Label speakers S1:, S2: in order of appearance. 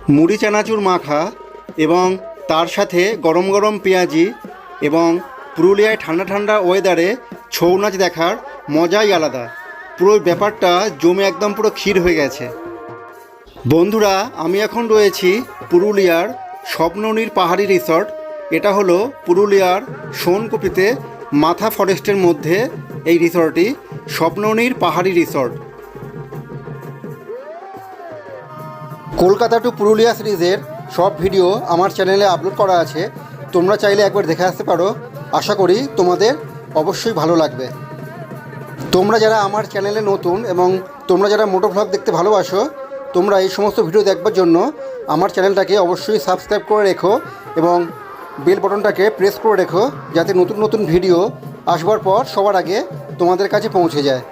S1: মুড়ি চানাচুর মাখা এবং তার সাথে গরম গরম পেঁয়াজি এবং পুরুলিয়ায় ঠান্ডা ঠান্ডা ওয়েদারে ছৌ নাচ দেখার মজাই আলাদা। পুরো ব্যাপারটা জমে একদম পুরো ক্ষীর হয়ে গেছে। বন্ধুরা, আমি এখন রয়েছি পুরুলিয়ার স্বপ্ননীর পাহাড়ি রিসর্ট। এটা হলো পুরুলিয়ার সোনকপিতে মাথা ফরেস্টের মধ্যে এই রিসর্টটি, স্বপ্ননীর পাহাড়ি রিসর্ট। কলকাতা টু পুরুলিয়া সিরিজের সব ভিডিও আমার চ্যানেলে আপলোড করা আছে, তোমরা চাইলে একবার দেখে আসতে পারো। আশা করি তোমাদের অবশ্যই ভালো লাগবে। তোমরা যারা আমার চ্যানেলে নতুন এবং তোমরা যারা মোটো ভ্লগ দেখতে ভালোবাসো, তোমরা এই সমস্ত ভিডিও দেখবার জন্য আমার চ্যানেলটাকে অবশ্যই সাবস্ক্রাইব করে রেখো এবং বেল বাটনটাকে প্রেস করে রেখো, যাতে নতুন নতুন ভিডিও আসবার পর সবার আগে তোমাদের কাছে পৌঁছে যায়।